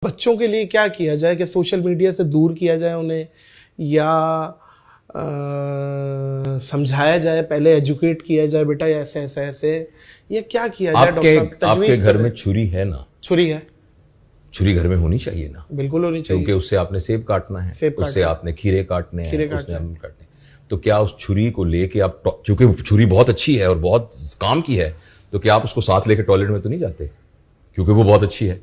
बच्चों के लिए क्या किया जाए कि सोशल मीडिया से दूर किया जाए उन्हें, या समझाया जाए, पहले एजुकेट किया जाए बेटा ऐसे ऐसे ऐसे, या क्या किया जाए? डॉक्टर साहब आपके घर में छुरी है ना? छुरी है, छुरी घर में होनी चाहिए ना? बिल्कुल होनी चाहिए, क्योंकि उससे आपने सेब काटना है, उससे आपने खीरे काटने हैं, उसने आम काटने हैं। तो क्या उस छुरी को लेके आप, चूंकि छुरी बहुत अच्छी है और बहुत काम की है, तो क्या आप उसको साथ लेके टॉयलेट में तो नहीं जाते क्योंकि वो बहुत अच्छी है?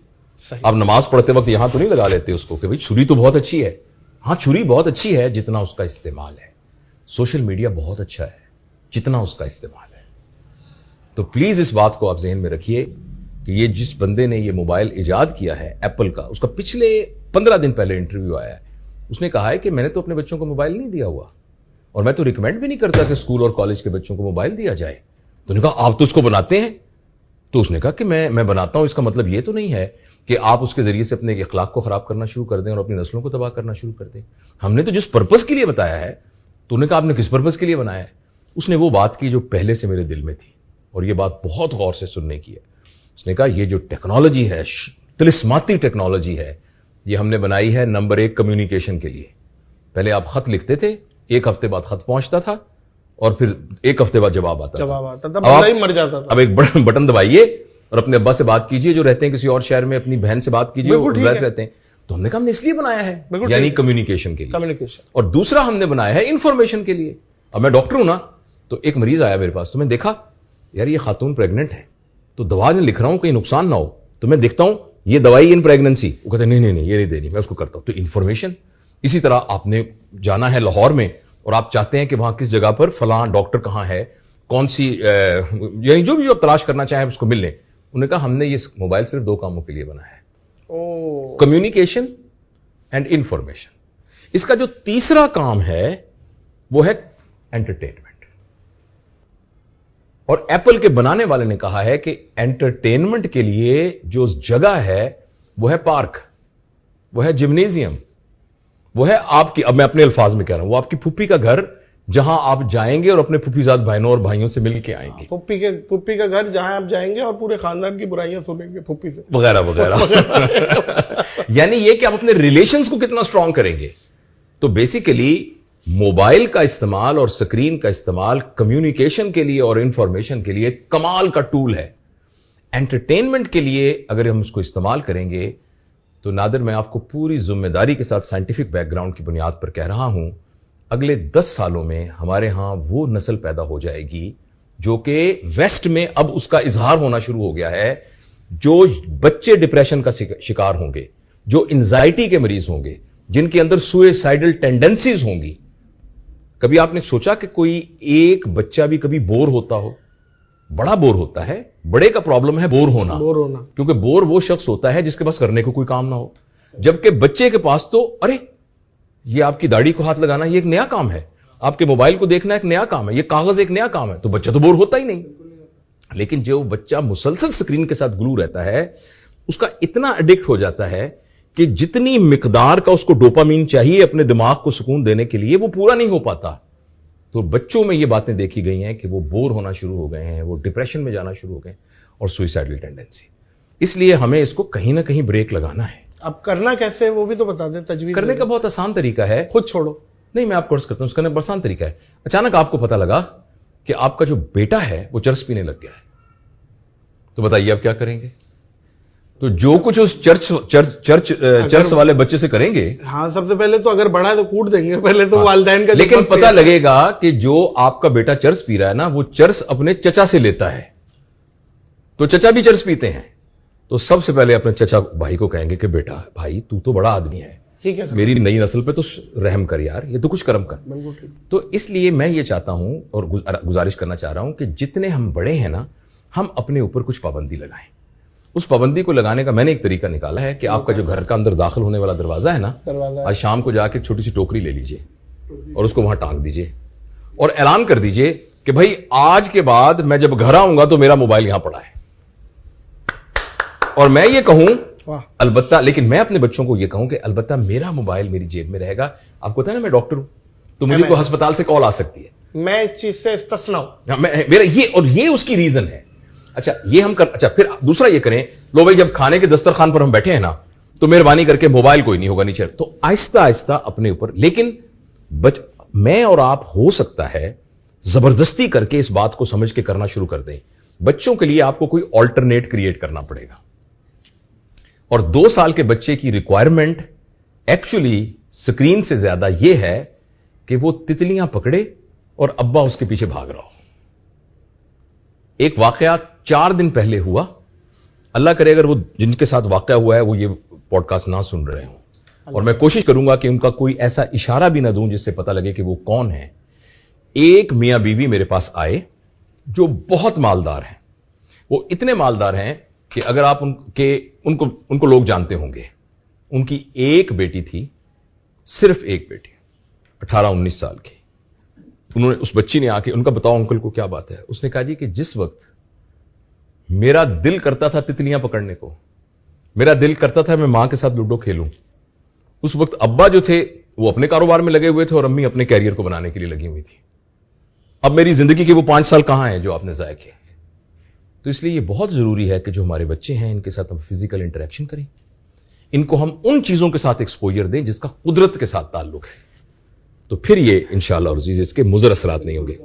आप नमाज पढ़ते वक्त यहां तो नहीं लगा लेते उसको कि भाई छुरी तो बहुत अच्छी है। हाँ, छुरी बहुत अच्छी है जितना उसका इस्तेमाल है। सोशल मीडिया बहुत अच्छा है जितना उसका इस्तेमाल है। तो प्लीज इस बात को आप जहन में रखिए कि ये जिस बंदे ने ये मोबाइल इजाद किया है एप्पल का, उसका पिछले 15 दिन पहले इंटरव्यू आया है। उसने कहा है कि मैंने तो अपने बच्चों को मोबाइल नहीं दिया हुआ और मैं तो रिकमेंड भी नहीं करता कि स्कूल और कॉलेज के बच्चों को मोबाइल दिया जाए। तो उन्होंने कहा आप तो उसको बनाते हैं। तो उसने कहा कि मैं बनाता हूं, इसका मतलब ये तो नहीं है कि आप उसके जरिए से अपने इखलाक को खराब करना शुरू कर दें और अपनी नस्लों को तबाह करना शुरू कर दें। हमने तो जिस पर्पस के लिए बताया है। तो उन्होंने कहा आपने किस पर्पस के लिए बनाया है? उसने वो बात की जो पहले से मेरे दिल में थी और ये बात बहुत गौर से सुनने की है। उसने कहा ये जो टेक्नोलॉजी है, तिलिस्माती टेक्नोलॉजी है, ये हमने बनाई है नंबर 1 कम्युनिकेशन के लिए। पहले आप खत लिखते थे, 1 हफ्ते बाद खत पहुंचता था और फिर 1 हफ्ते बाद जवाब आता था, बंदा ही मर जाता था। अब एक बटन दबाइए और अपने अब्बा से बात कीजिए जो रहते हैं किसी और शहर में, अपनी बहन से बात कीजिए वो रहते हैं। तो हमने कहा हमने इसलिए बनाया है, यानी कम्युनिकेशन के लिए। और दूसरा हमने बनाया है इंफॉर्मेशन के लिए। अब मैं डॉक्टर हूं ना, तो एक मरीज आया मेरे पास, तो मैं देखा यार ये खातून प्रेग्नेंट है, तो दवा में लिख रहा हूं कहीं नुकसान ना हो, तो मैं देखता हूं ये दवाई इन प्रेगनेंसी, वो कहते नहीं नहीं नहीं ये नहीं देनी, मैं उसको करता हूं। तो इंफॉर्मेशन। इसी तरह आपने जाना है लाहौर में और आप चाहते हैं कि वहां किस जगह पर फलां डॉक्टर कहां है, कौन सी यानी जो भी आप तलाश करना चाहें उसको मिल लें। उन्होंने कहा हमने ये मोबाइल सिर्फ 2 कामों के लिए बना है, कम्युनिकेशन एंड इंफॉर्मेशन। इसका जो तीसरा काम है वो है एंटरटेनमेंट। और एप्पल के बनाने वाले ने कहा है कि एंटरटेनमेंट के लिए जो जगह है वो है पार्क, वो है जिम्नेजियम, वो है आपकी, अब मैं अपने अल्फाज में कह रहा हूं, वो आपकी फूफी का घर जहां आप जाएंगे और अपने फूफीजाद बहनों और भाइयों से मिल के आएंगे। फूफी का घर जहां आप जाएंगे और पूरे खानदान की बुराइयां सुनेंगे फूफी से, वगैरह वगैरह। यानी ये कि आप अपने रिलेशंस को कितना स्ट्रांग करेंगे। तो बेसिकली मोबाइल का इस्तेमाल और स्क्रीन का इस्तेमाल कम्युनिकेशन के लिए और इंफॉर्मेशन के लिए कमाल का टूल है। एंटरटेनमेंट के लिए अगर हम उसको इस्तेमाल करेंगे तो नादिर, मैं आपको पूरी जिम्मेदारी के साथ साइंटिफिक बैकग्राउंड की बुनियाद पर कह रहा हूं, अगले 10 सालों में हमारे यहां वो नस्ल पैदा हो जाएगी जो कि वेस्ट में अब उसका इजहार होना शुरू हो गया है, जो बच्चे डिप्रेशन का शिकार होंगे, जो एंजाइटी के मरीज होंगे, जिनके अंदर सुसाइडल टेंडेंसीज होंगी। कभी आपने सोचा कि कोई एक बच्चा भी कभी बोर होता हो? बड़ा बोर होता है। बड़े का प्रॉब्लम है बोर होना, क्योंकि बोर वो शख्स होता है जिसके पास करने को कोई काम ना हो। जबकि बच्चे के पास तो अरे ये आपकी दाढ़ी को हाथ लगाना ये एक नया काम है, आपके मोबाइल को देखना एक नया काम है, ये कागज एक नया काम है, तो बच्चा तो बोर होता ही नहीं। लेकिन जो बच्चा मुसलसल स्क्रीन के साथ ग्लू रहता है, उसका इतना एडिक्ट हो जाता है कि जितनी मिकदार का उसको डोपामीन चाहिए अपने दिमाग को सुकून देने के लिए वो पूरा नहीं हो पाता। तो बच्चों में ये बातें देखी गई हैं कि वो बोर होना शुरू हो गए हैं, वो डिप्रेशन में जाना शुरू हो गए और सुसाइडल टेंडेंसी। इसलिए हमें इसको कहीं ना कहीं ब्रेक लगाना है। अब करना कैसे वो भी तो बता दें। तजवीज करने का बहुत आसान तरीका है, खुद छोड़ो। नहीं, मैं आपको अर्ज करता हूं, उसका बहुत आसान तरीका है। अचानक आपको पता लगा कि आपका जो बेटा है वो चर्च पीने लग गया है, तो बताइए आप क्या करेंगे? तो जो कुछ उस चर्च वाले बच्चे से करेंगे, हाँ, सबसे पहले तो अगर बड़ा है तो कूट देंगे पहले तो, हाँ, वालिदैन का। लेकिन पता लगेगा कि जो आपका बेटा चर्च पी रहा है ना, वो चर्च अपने चचा से लेता है, तो चचा भी चर्च पीते हैं। तो सबसे पहले अपने चचा भाई को कहेंगे कि बेटा भाई तू तो बड़ा आदमी है, ठीक है, मेरी नई नस्ल पे तो रहम कर यार, ये तो कुछ कर्म कर। तो इसलिए मैं ये चाहता हूं और गुजारिश करना चाह रहा हूं कि जितने हम बड़े हैं ना, हम अपने ऊपर कुछ पाबंदी लगाएं। उस पाबंदी को लगाने का मैंने एक तरीका निकाला है कि आपका जो घर का अंदर दाखिल होने वाला दरवाजा है ना, आज शाम को जाके छोटी सी टोकरी ले लीजिए और उसको वहां टांग दीजिए और ऐलान कर दीजिए कि भाई आज के बाद मैं जब घर आऊंगा तो मेरा मोबाइल यहां पड़ा है। और मैं ये कहूं अलबत्ता, लेकिन मैं अपने बच्चों को ये कहूं कि अलबत्ता मेरा मोबाइल मेरी जेब में रहेगा। आपको पता है ना मैं डॉक्टर हूं, तो मुझे को अस्पताल से कॉल आ सकती है, मैं इस चीज से इस्तिस्ना हूं। मेरा ये, और ये उसकी रीजन है। अच्छा ये हम कर, अच्छा फिर दूसरा ये करें, लो भाई जब खाने के दस्तरखान पर हम बैठे हैं ना, तो मेहरबानी करके मोबाइल कोई नहीं होगा नीचे। तो आहिस्ता आहिस्ता अपने ऊपर, लेकिन मैं और आप हो सकता है जबरदस्ती करके इस बात को समझ के करना शुरू कर दें। बच्चों के लिए आपको कोई ऑल्टरनेट क्रिएट करना पड़ेगा। और 2 साल के बच्चे की रिक्वायरमेंट एक्चुअली स्क्रीन से ज्यादा यह है कि वो तितलियां पकड़े और अब्बा उसके पीछे भाग रहा हो। एक वाकया 4 दिन पहले हुआ, अल्लाह करे अगर वो जिनके साथ वाकया हुआ है वो ये पॉडकास्ट ना सुन रहे हो, और मैं कोशिश करूंगा कि उनका कोई ऐसा इशारा भी ना दूं जिससे पता लगे कि वो कौन है। एक मियां बीवी मेरे पास आए जो बहुत मालदार हैं। वो इतने मालदार हैं कि अगर आप उनको लोग जानते होंगे। उनकी एक बेटी थी, सिर्फ एक बेटी, 18-19 साल की। उन्होंने, उस बच्ची ने आके, उनका बताओ अंकल को क्या बात है। उसने कहा जी कि जिस वक्त मेरा दिल करता था तितलियां पकड़ने को, मेरा दिल करता था मैं मां के साथ लूडो खेलूं, उस वक्त अब्बा जो थे वो अपने कारोबार में लगे हुए थे और अम्मी अपने कैरियर को बनाने के लिए लगी हुई थी। अब मेरी जिंदगी के वो 5 साल कहां हैं जो आपने ज़ाया किए। तो इसलिए ये बहुत जरूरी है कि जो हमारे बच्चे हैं इनके साथ हम फिजिकल इंटरेक्शन करें, इनको हम उन चीजों के साथ एक्सपोजर दें जिसका कुदरत के साथ ताल्लुक है। तो फिर ये इंशाअल्लाह और अज़ीज़ इसके मुज़र असरात नहीं होंगे।